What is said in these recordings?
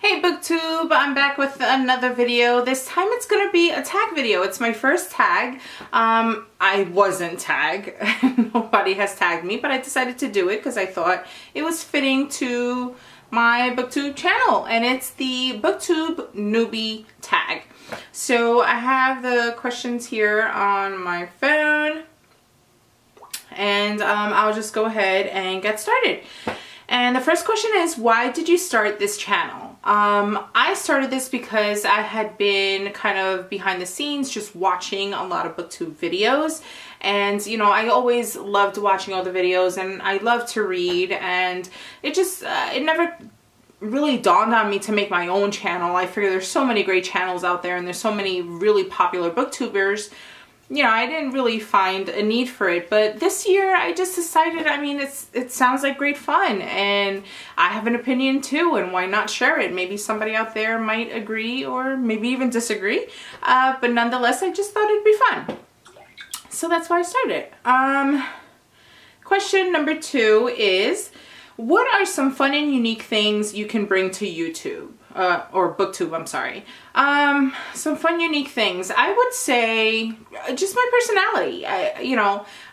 Hey BookTube, I'm back with another video. This time it's gonna be a tag video. It's my first tag. I wasn't tagged. Nobody has tagged me, but I decided to do it because I thought it was fitting to my BookTube channel, and it's the BookTube Newbie Tag. So I have the questions here on my phone, and I'll just go ahead and get started. And the first question is, why did you start this channel? I started this because I had been kind of behind the scenes just watching a lot of BookTube videos, and you know, I always loved watching all the videos and I love to read, and it just it never really dawned on me to make my own channel. I figure there's so many great channels out there and there's so many really popular booktubers. You know, I didn't really find a need for it, but this year I just decided, I mean, it sounds like great fun, and I have an opinion too, and why not share it? Maybe somebody out there might agree or maybe even disagree, but nonetheless, I just thought it'd be fun. So that's why I started. Question number 2 is, what are some fun and unique things you can bring to YouTube? Or BookTube, I'm sorry. Some fun, unique things. I would say just my personality. I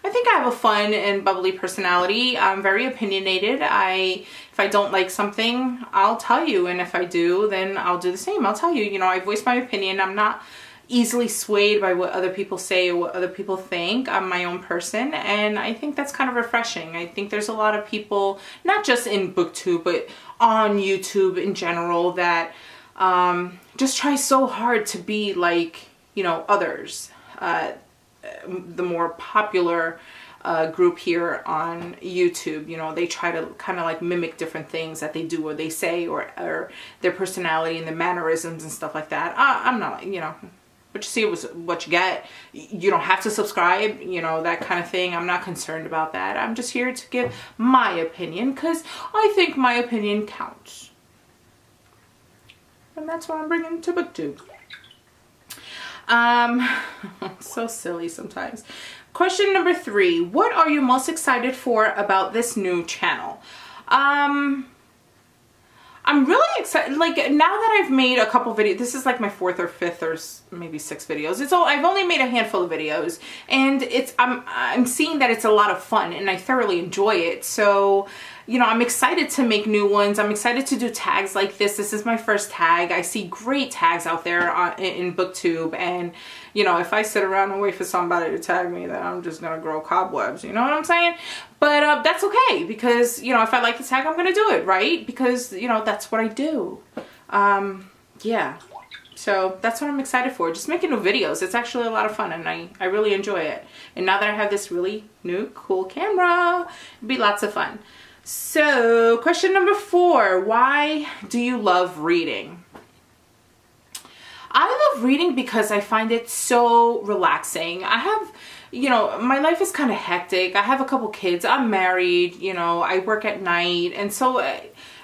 think I have a fun and bubbly personality. I'm very opinionated. If I don't like something, I'll tell you. And if I do, then I'll do the same. I'll tell you. You know, I voice my opinion. I'm not easily swayed by what other people say or what other people think. I'm my own person, and I think that's kind of refreshing. I think there's a lot of people, not just in BookTube, but on YouTube in general, that just try so hard to be like, you know, others. The more popular group here on YouTube, you know, they try to kind of like mimic different things that they do or they say, or their personality and the mannerisms and stuff like that. I'm not, you know, what you see was what you get. You don't have to subscribe, you know, that kind of thing. I'm not concerned about that. I'm just here to give my opinion because I think my opinion counts. And that's what I'm bringing to BookTube. So silly sometimes. Question number 3. What are you most excited for about this new channel? I'm really excited. Like, now that I've made a couple videos, this is like my 4th or 5th or maybe 6th videos. I've only made a handful of videos, and I'm seeing that it's a lot of fun and I thoroughly enjoy it. So, you know, I'm excited to make new ones. I'm excited to do tags like this. This is my first tag. I see great tags out there in BookTube, and you know, if I sit around and wait for somebody to tag me, then I'm just gonna grow cobwebs. You know what I'm saying? But that's okay, because you know, if I like the tag, I'm gonna do it, right? Because you know, that's what I do. Yeah. So that's what I'm excited for. Just making new videos. It's actually a lot of fun, and I really enjoy it. And now that I have this really new cool camera, it'll be lots of fun. So question number 4, why do you love reading? I love reading because I find it so relaxing. I have, you know, my life is kind of hectic. I have a couple kids. I'm married, you know, I work at night. And so,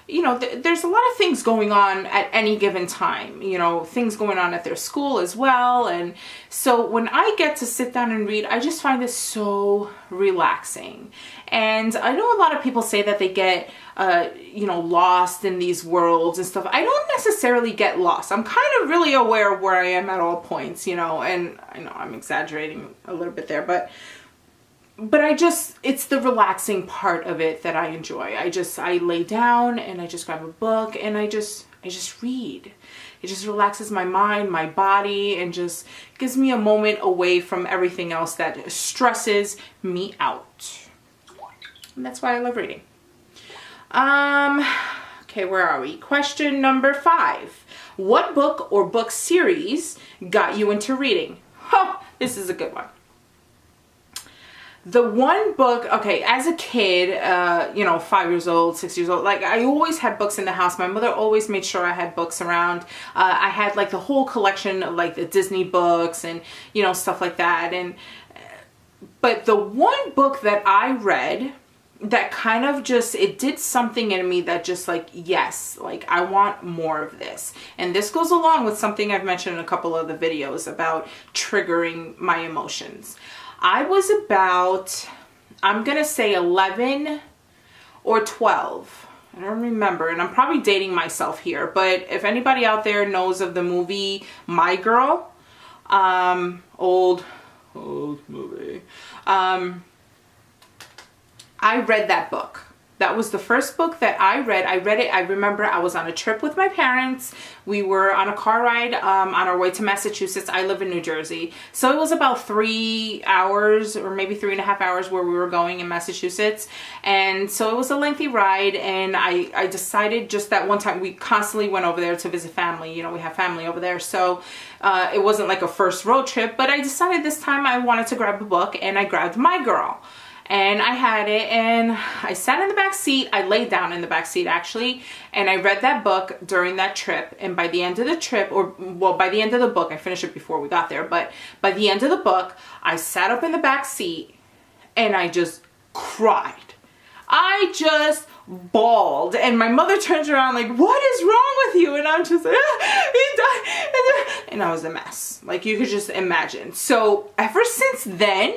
you know, there's a lot of things going on at any given time, you know, things going on at their school as well. And so when I get to sit down and read, I just find it so relaxing. And I know a lot of people say that they get, you know, lost in these worlds and stuff. I don't necessarily get lost. I'm kind of really aware of where I am at all points, you know, and I know I'm exaggerating a little bit there, but it's the relaxing part of it that I enjoy. I lay down and I just grab a book and I just read. It just relaxes my mind, my body, and just gives me a moment away from everything else that stresses me out. And that's why I love reading. Okay, where are we? Question number 5. What book or book series got you into reading? Oh, this is a good one. The one book, okay, as a kid, you know, 5 years old, 6 years old, like I always had books in the house. My mother always made sure I had books around. I had like the whole collection of like the Disney books and, you know, stuff like that. But the one book that I read that kind of just, it did something in me that just like, yes, like I want more of this. And this goes along with something I've mentioned in a couple of the videos about triggering my emotions. I was about, I'm gonna say 11 or 12, I don't remember, and I'm probably dating myself here, but if anybody out there knows of the movie My Girl, old movie, I read that book. That was the first book that I read. I read it. I remember I was on a trip with my parents. We were on a car ride on our way to Massachusetts. I live in New Jersey. So it was about 3 hours or maybe 3.5 hours where we were going in Massachusetts. And so it was a lengthy ride. And I decided just that one time, we constantly went over there to visit family. You know, we have family over there. So it wasn't like a first road trip. But I decided this time I wanted to grab a book, and I grabbed My Girl. And I had it, and I sat in the back seat. I laid down in the back seat actually, and I read that book during that trip. And by the end of the trip, by the end of the book, I finished it before we got there, but by the end of the book, I sat up in the back seat and I just cried. I just bawled, and my mother turns around like, "What is wrong with you?" And I'm just like, "He died," and I was a mess. Like, you could just imagine. So ever since then,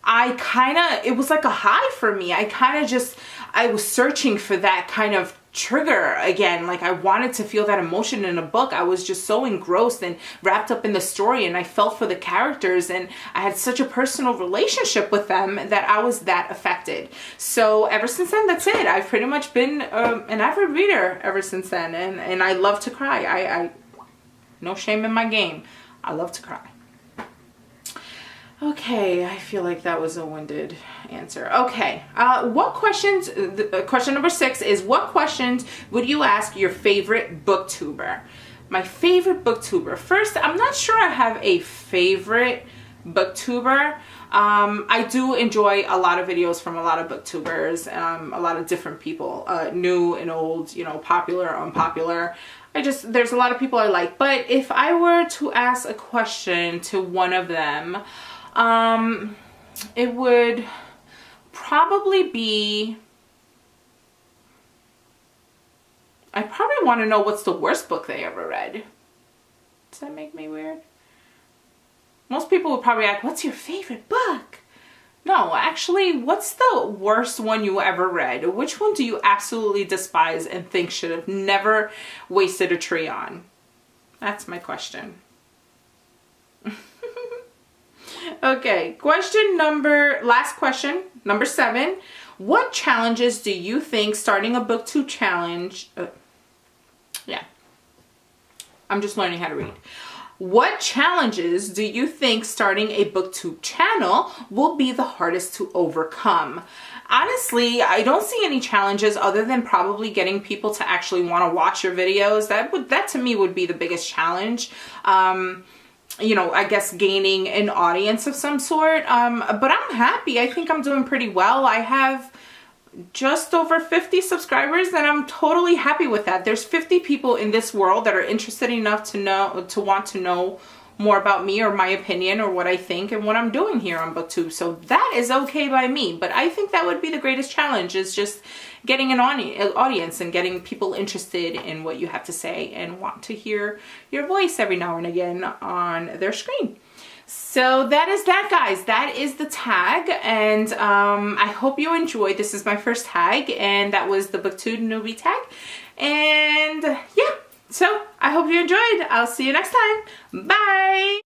it was like a high for me. I was searching for that kind of trigger again. Like, I wanted to feel that emotion in a book. I was just so engrossed and wrapped up in the story, and I felt for the characters, and I had such a personal relationship with them that I was that affected. So ever since then, that's it. I've pretty much been an avid reader ever since then, and I love to cry. I no shame in my game. I love to cry. Okay, I feel like that was a winded answer. Okay, question number 6 is, what questions would you ask your favorite booktuber? My favorite booktuber. First, I'm not sure I have a favorite booktuber. I do enjoy a lot of videos from a lot of booktubers, a lot of different people, new and old, you know, popular, unpopular. There's a lot of people I like, but if I were to ask a question to one of them, it would probably be, I probably want to know what's the worst book they ever read. Does that make me weird? Most people would probably ask, what's your favorite book? No, actually, what's the worst one you ever read? Which one do you absolutely despise and think should have never wasted a tree on? That's my question. Okay, last question, number 7. What challenges do you think starting a BookTube challenge, I'm just learning how to read. What challenges do you think starting a BookTube channel will be the hardest to overcome? Honestly, I don't see any challenges other than probably getting people to actually want to watch your videos. That to me would be the biggest challenge. You know, I guess gaining an audience of some sort. But I'm happy. I think I'm doing pretty well. I have just over 50 subscribers, and I'm totally happy with that. There's 50 people in this world that are interested enough to want to know more about me or my opinion or what I think and what I'm doing here on BookTube. So that is okay by me. But I think that would be the greatest challenge, is just getting an audience and getting people interested in what you have to say and want to hear your voice every now and again on their screen. So that is that, guys. That is the tag, and I hope you enjoyed. This is my first tag, and that was the BookTube Newbie Tag. And yeah, so I hope you enjoyed. I'll see you next time. Bye!